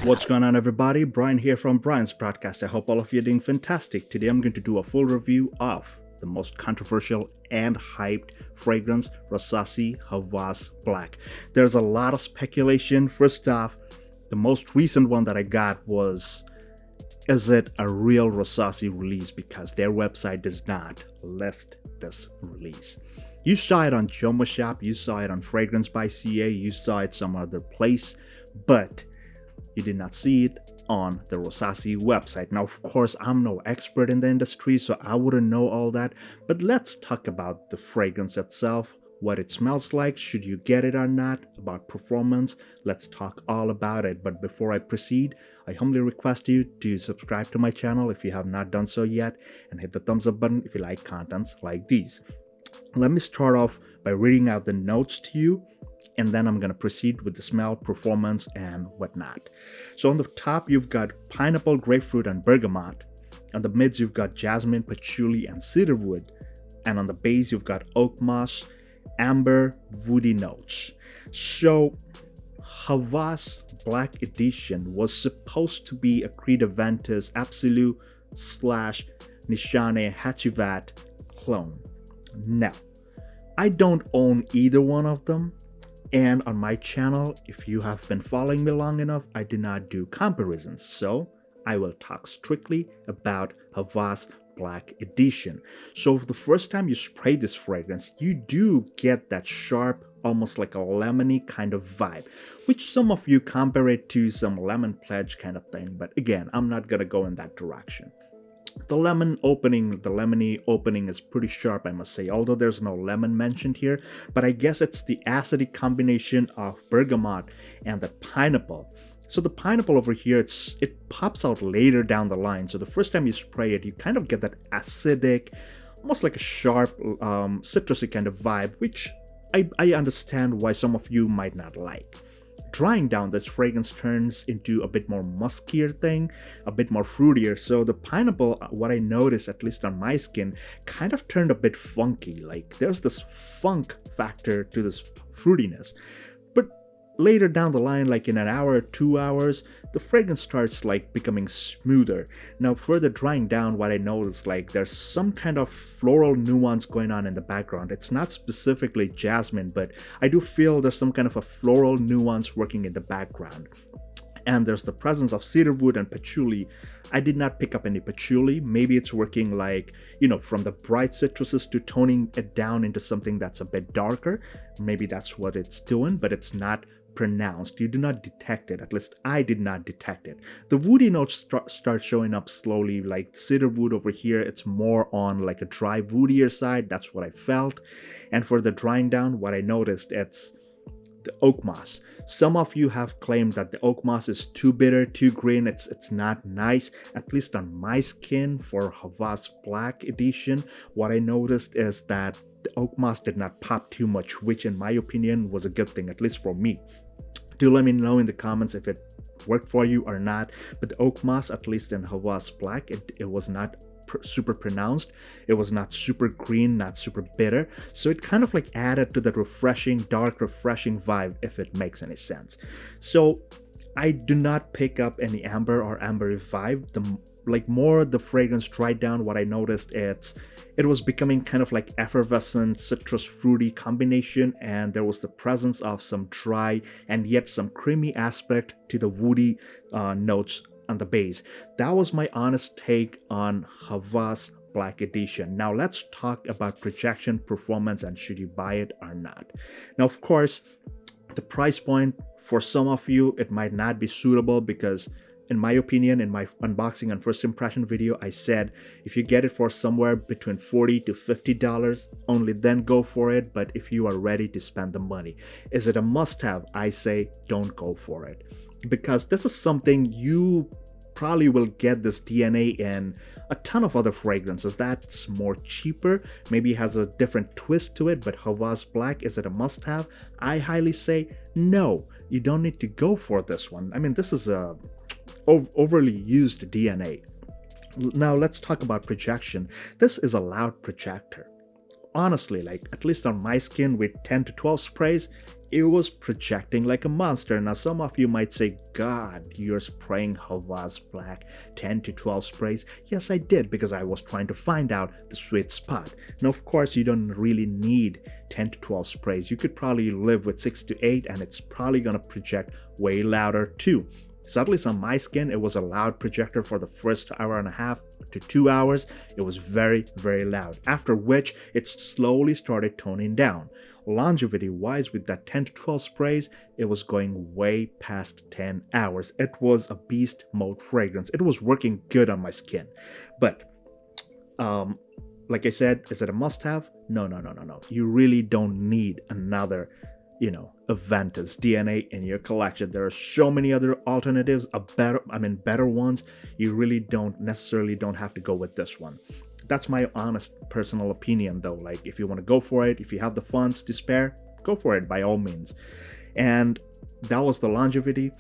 What's going on, everybody? Brian here from Brian's Broadcast. I hope all of you are doing fantastic. Today I'm going to do a full review of the most controversial and hyped fragrance, Rasasi Hawas Black. There's a lot of speculation. First off, the most recent one that I got was, is it a real Rasasi release? Because their website does not list this release. You saw it on Joma Shop, you saw it on Fragrance by CA, you saw it some other place, but you did not see it on the Rasasi website. Now, of course, I'm no expert in the industry, so I wouldn't know all that, but let's talk about the fragrance itself, what it smells like, should you get it or not, about performance. Let's talk all about it. But before I proceed, I humbly request you to subscribe to my channel if you have not done so yet, and hit the thumbs up button if you like contents like these. Let me start off by reading out the notes to you, and then I'm going to proceed with the smell, performance, and whatnot. So on the top, you've got pineapple, grapefruit, and bergamot. On the mids, you've got jasmine, patchouli, and cedarwood. And on the base, you've got oak moss, amber, woody notes. So Hawas Black Edition was supposed to be a Creed Aventus Absolute / Nishane Hachivat clone. Now, I don't own either one of them, and on my channel, if you have been following me long enough, I do not do comparisons, so I will talk strictly about Hawas Black Edition. So the first time you spray this fragrance, you do get that sharp, almost like a lemony kind of vibe, which some of you compare it to some lemon pledge kind of thing, but again, I'm not gonna go in that direction. The lemony opening is pretty sharp, I must say, although there's no lemon mentioned here, but I guess it's the acidic combination of bergamot and the pineapple. So the pineapple over here, it pops out later down the line, so the first time you spray it, you kind of get that acidic, almost like a sharp, citrusy kind of vibe, which I understand why some of you might not like. Drying down, this fragrance turns into a bit more muskier thing, a bit more fruitier. So the pineapple, what I noticed, at least on my skin, kind of turned a bit funky. Like there's this funk factor to this fruitiness. But later down the line, like in an hour or 2 hours, the fragrance starts like becoming smoother. Now further drying down, what I noticed, like there's some kind of floral nuance going on in the background. It's not specifically jasmine, but I do feel there's some kind of a floral nuance working in the background. And there's the presence of cedarwood and patchouli. I did not pick up any patchouli. Maybe it's working like, from the bright citruses to toning it down into something that's a bit darker. Maybe that's what it's doing, but it's not pronounced. You do not detect it. At least I did not detect it. The woody notes start showing up slowly, like cedarwood over here. It's more on like a dry, woodier side. That's what I felt. And for the drying down, what I noticed, it's the oak moss. Some of you have claimed that the oak moss is too bitter, too green. It's not nice. At least on my skin for Hawas Black Edition, what I noticed is that the oak moss did not pop too much, which in my opinion was a good thing, at least for me. Do let me know in the comments if it worked for you or not. But the oak moss, at least in Hawas Black, it was not super pronounced. It was not super green, not super bitter. So it kind of like added to that refreshing, dark, refreshing vibe, if it makes any sense. So I do not pick up any amber or ambery vibe. More the fragrance dried down, what I noticed, it was becoming kind of like effervescent citrus fruity combination, and there was the presence of some dry and yet some creamy aspect to the woody notes on the base. That was my honest take on Hawas Black Edition. Now let's talk about projection, performance, and should you buy it or not. Now, of course, the price point for some of you, it might not be suitable because in my opinion, in my unboxing and first impression video, I said if you get it for somewhere between $40 to $50, only then go for it. But if you are ready to spend the money, is it a must-have? I say don't go for it, because this is something you probably will get this DNA in a ton of other fragrances that's more cheaper, maybe has a different twist to it. But Hawas Black, is it a must-have? I highly say no, you don't need to go for this one. I mean, this is a overly used DNA. Now let's talk about projection. This is a loud projector. honestly, like at least on my skin with 10 to 12 sprays, it was projecting like a monster. Now some of you might say, God, you're spraying Hawas Black 10 to 12 sprays. Yes, I did, because I was trying to find out the sweet spot. Now of course you don't really need 10 to 12 sprays. You could probably live with 6 to 8 and it's probably gonna project way louder too. So at least on my skin, it was a loud projector for the first hour and a half to 2 hours. It was very, very loud, after which it slowly started toning down. Longevity wise, with that 10 to 12 sprays, it was going way past 10 hours. It was a beast mode fragrance. It was working good on my skin. But like I said, is it a must have? No. You really don't need another Aventus DNA in your collection. There are so many other alternatives, better ones. You really don't have to go with this one. That's my honest personal opinion though. Like, if you want to go for it, if you have the funds to spare, go for it by all means. And that was the longevity.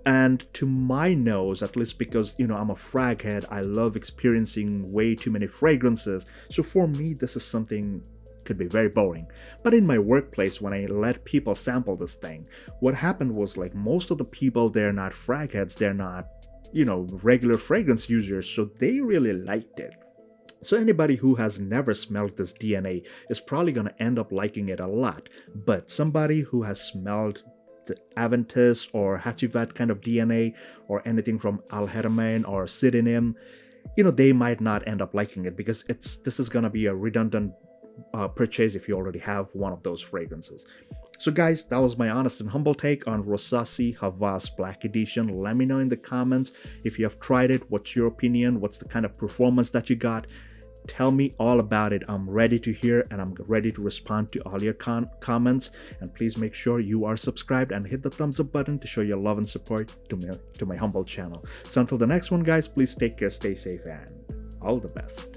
And to my nose, at least because I'm a frag head, I love experiencing way too many fragrances. So for me, this is something could be very boring. But in my workplace, when I let people sample this thing, what happened was, like, most of the people, they're not frag heads, they're not regular fragrance users, so they really liked it. So anybody who has never smelled this DNA is probably going to end up liking it a lot. But somebody who has smelled the Aventus or Hachivat kind of DNA, or anything from Alheramen or Sydenham, they might not end up liking it, because this is going to be a redundant purchase if you already have one of those fragrances. So guys, that was my honest and humble take on Rasasi Hawas Black Edition. Let me know in the comments if you have tried it. What's your opinion? What's the kind of performance that you got? Tell me all about it. I'm ready to hear, and I'm ready to respond to all your comments. And please make sure you are subscribed and hit the thumbs up button to show your love and support to my humble channel. So until the next one, guys, please take care, stay safe, and all the best.